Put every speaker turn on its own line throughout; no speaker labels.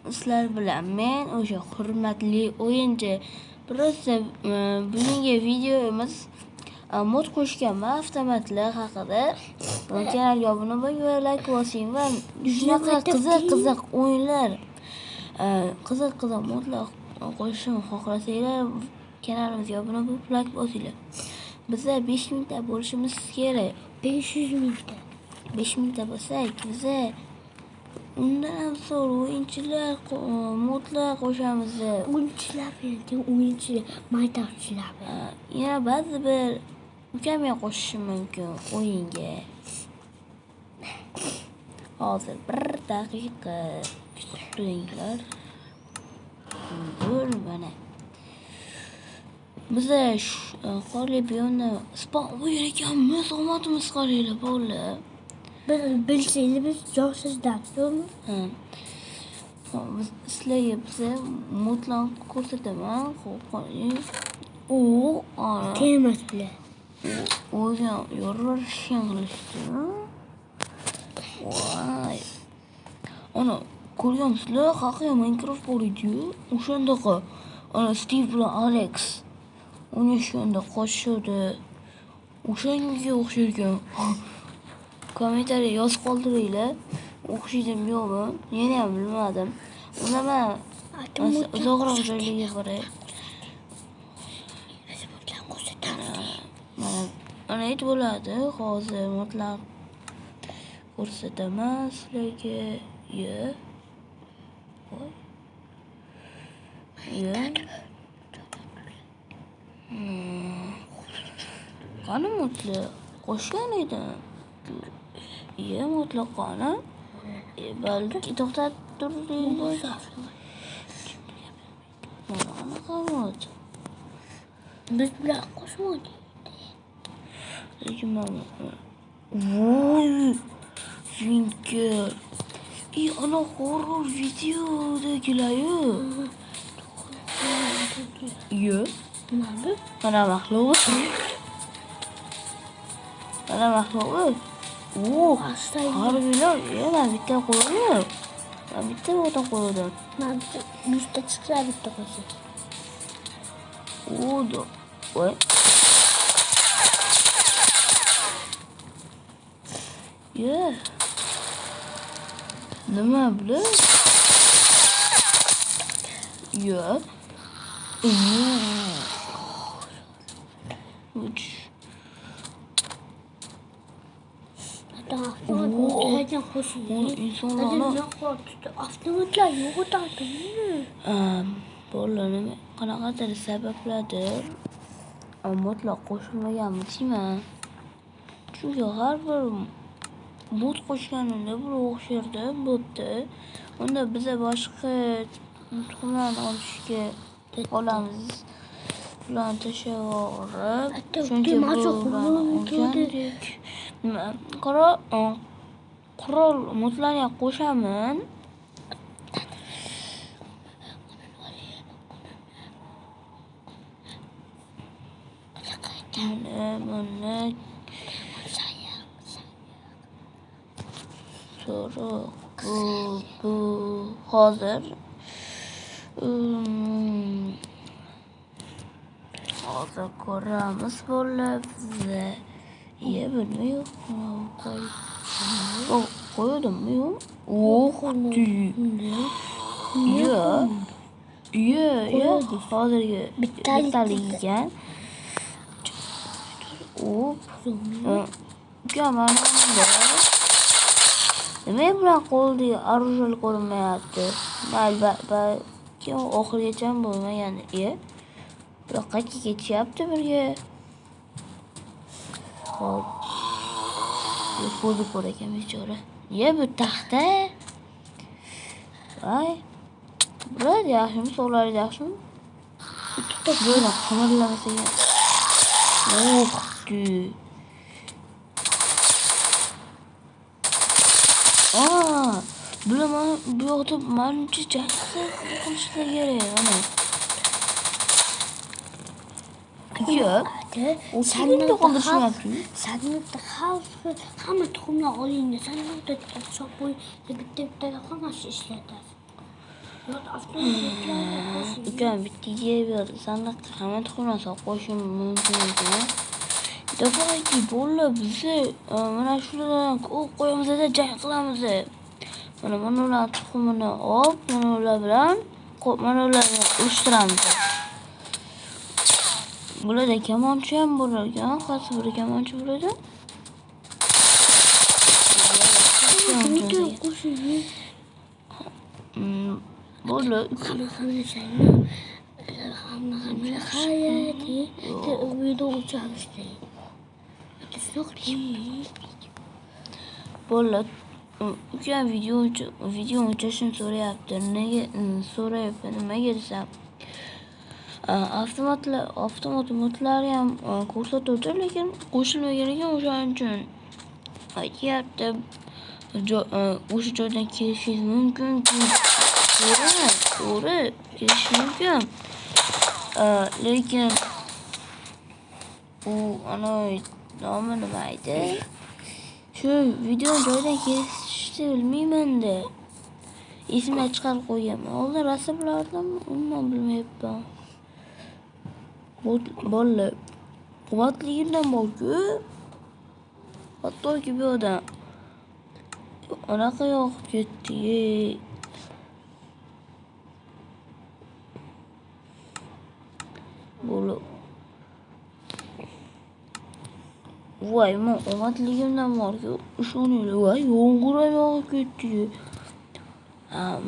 sizlar bilan men o'sha hurmatli o'yinchi. Просто bugungi videomiz mod qo'shgan avtomatlar haqida. Kanalga obuna bo'ling va like bosing va shunaqa qiziq o'yinlar, qiziq modlar qo'shishni xohlasanglar kanalimizga obuna bo'lib like bosinglar. Bizda 5000 ta bo'lishimiz kerak. 5000 ta bo'lsak, biza undan so'ng o'yinchilar, modlar qo'shamiz.
O'yinchilar, maydonchilar.
Yana ba'zi bir ukamga qo'shishim mumkin o'yinga. Hozir 1 daqiqa kutib turinglar. Mana. Biza qorli biyonni spawn o'yin ekanmiz, omadimiz qaranglar bolalar.
Bilsanglar biz joysizlar, to'g'rimi?
Sizlarga biza modlarni ko'rsataman.
Temas bilan.
O'yin yorishgan qilishdi. Voy. Ana ko'rgansizlar, haqiqiy Minecraft bor edi-yu. O'shandaqa Steve bilan Alex o'ynashganda qochishdi. O'shanga o'xshar ekan. Kommentariy yozib qoldiringlar. O'xshaydimi yo'qmi? Meni ham bilmadim. Unda men uzoqroq joylarga boray. Mana aytib bo'ladi. Hozir mutlaq ko'rsataman sizlarga. Qani mutlaq qo'shgan edim. Mutlaqani balki to'xtatib turinglar. Mana qamot.
Biz bilan qo'shmadik.
Lekin voy, Vinker. Ana horror videodagilar-yu. Mana maxluq. Harbiylar, men bitta qo'ydim. Men bitta qo'ydim.
Men bitta chiqsa bitta qo'ysa.
Voy. Nima bular?
Avtomatlar yo'qotadi.
Bolalar qanaqadir sabablardir modlar qo'shilmaganmi deyman. Chunki har bir mod qo'shganimda bir o'xshardi modda. Unda biza boshqa tuxumlarni olishga olamiz. Ularni tashavorib, chunki qurol modlarga qo'shaman. Mana bu hozir ko'ramiz bolalar. Bilmayman. Qo'ydimmi yo'q? Hozirgi bittaligigan. Ukaman nima bilan qo'ldagi orужие ko'rinmayapti. Balki oxirigacha bo'lmagan. Biroq qayerga ketyapti birga. Hop. Ko'zi ko'r ekan bechora. Bu taxta. Voy. Biror yaxshimi, so'lari yaxshimi? Böyle qimirlamasa ya. Bilaman, bu yoqda menimcha janglar qilishlar kerak mana. Sandiqda qoldirishyapti.
Sandiqda hamma tuxumlar olingan. Sandiqda chop qo'yib bitta hammasi ishlatadi. Yok avtomatlarga qo'shing.
Ukam bitta idea berdi. Sandiqqa hamma tuxumlarni qo'shim mumkin ekan. Dafaki bolalar bizni mana shulardan qo'yamiz-da jang qilamiz. Mana ular tuxumini olib, mana ular bilan mana ularni urishtiramiz. Bularda kamonchi ham bo'lar ekan, qaysi biri kamonchi bo'ladi?
Qo'shing.
Bo'ldi.
Hamma hayati video o'chirishdi.
Bo'ldi. Ukam video o'chirishni so'rayapti. Nega so'rayapti? Nimaga desam, avtomatlar ham ko'rsatuvchi, lekin qo'shilmagan ekan, o'shaning uchun aytyapti. O'sha joydan kelishingiz mumkin. To'g'ri, kelish mumkin. Lekin u nomi nima edi? Shu video joydan kelishni bilmayman-da. Esimdan chiqarib qo'yganman. Oldin rosa bilardim, umuman bilmayapman. Bolalar quvvatligidan borku, hattoki bu odam anaqa yoqib ketdi. Bo'lib voy, men omadligimdan borku, ishoninglar, voy, yomg'ir ham yog'ib ketdi.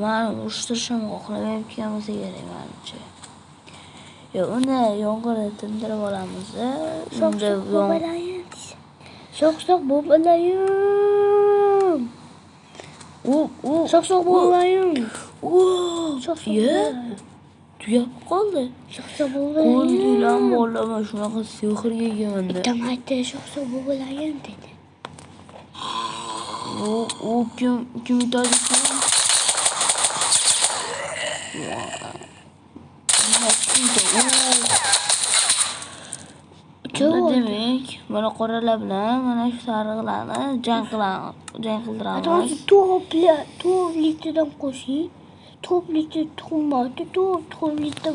Mani urishtirishim xohlamayotgan bo'lsa kerak menimcha. Uni yomg'irni tindirib olamiz.
Shoq bo'balayim. Shoq bo'balayim.
Tugab qoldi.
Shoq bo'balayim.
Qo'ldilar bolaman shunaqa sehr yeganda.
Tamati shoq bo'balayim dedi.
Kim aytadi? Demak, mana qoralar bilan mana shu sariqlarni jang qildiramiz.
To'rtlikdan qo'shing. To'rtlikda tuxumlarni to'rtlikda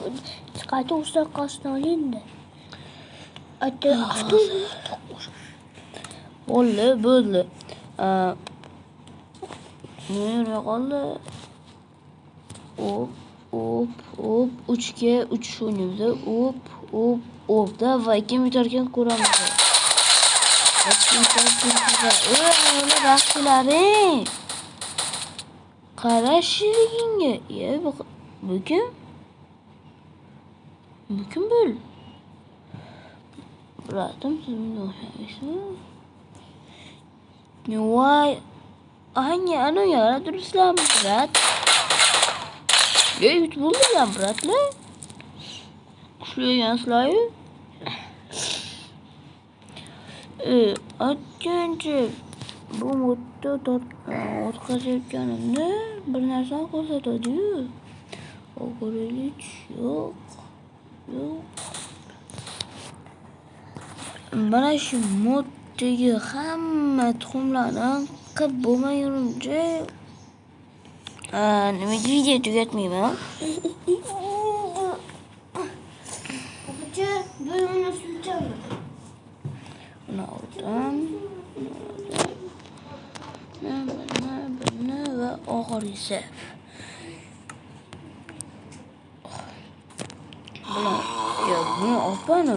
chiqadi, o'sha qasdan oling-da.
Bo'ldi. Nima qoldi? Hop, 3ga 3 o'ynaymiz. Hop, va kim yutarkan ko'ramiz. Mana baxtlaring. Qarashligingga. Bu kim bo'l? Bratim, siz bunga o'xshamaysizmi? Voy, ana yana turibsizlarmi, brat? Yut bo'ldilar, bratlar. Kuchligansizlar-ku. Aytgancha bu modda o'tkazayotganimda bir narsani ko'rsatadi-yu. O'g'irlik yo'q. Mana shu moddagi hamma tuxumlarni qilib bo'lmaguncha video tugatmayman.
Bölümünü süreceğim.
Bunu aldım. Bunu ve oxirgisi. Bunu olpani.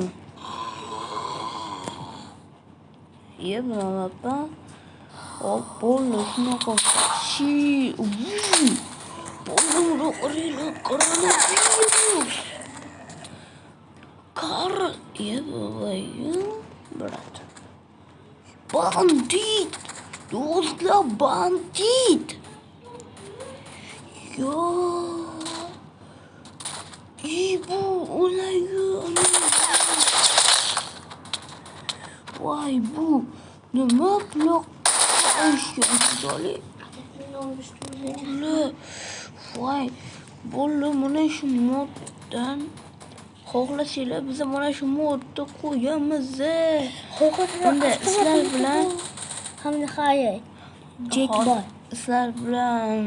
Bunu olpani. Bo'ldi, shunaqa bo'ldi, брат. Бандит! Do'stlar, bandit! Bu voy, bu nima buloq ishga voy, bo'ldi, mana shu moddan xohlasanglar biz mana shu modda qo'yamiz. Bunda sizlar bilan
hamda hayır. Jack boy.
Sizlar bilan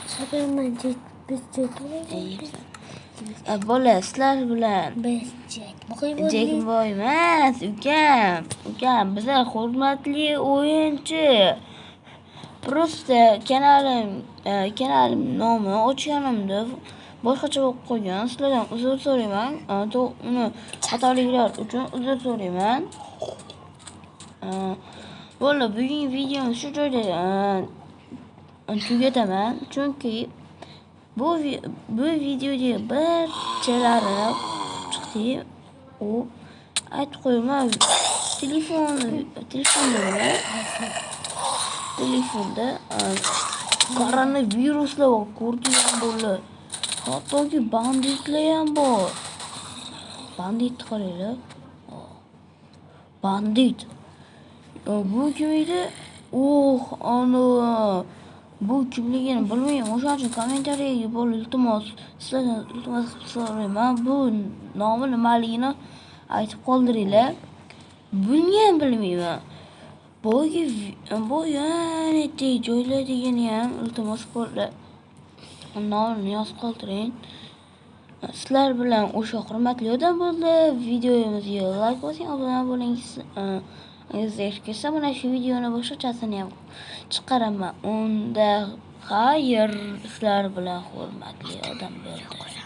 Sabırman biz
Bola, sizlar bilan
biz
Jack Boy emas, ukam, bizlar hurmatli o'yinchi. Просто kanalim nomini ochganimda boshqacha bo'lib qolgan. Sizlardan uzr so'rayman. Uni xatoliklar uchun uzr so'rayman. Bo'ldi, bugungi videoni shu joyda tugataman. Chunki bu videoga barchalari chiqdi. U aytib qo'yaman, telefonda koronaviruslar bor, ko'rdigan bo'ldi. Hattoki banditlar ham bor. Bandit qaranglar. Bandit. Bu kim edi? Ana. Bu kimligini bilmayman. O'shaning uchun kommentariyaga bo'lib sizlardan iltimos so'rayman. Bu nomi nimaligini aytib qoldiringlar. Buni ham bilmayman. Bu yana joylaydigini ham iltimos qilib nomini yozib qoldiring. Sizlar bilan o'sha hurmatli odam bo'ldi. Videomizga like bosing, obuna bo'ling. Kelsa mana shu videoni boshqachasini ham chiqaraman. Unda xayr, sizlar bilan hurmatli odam bo'ldi.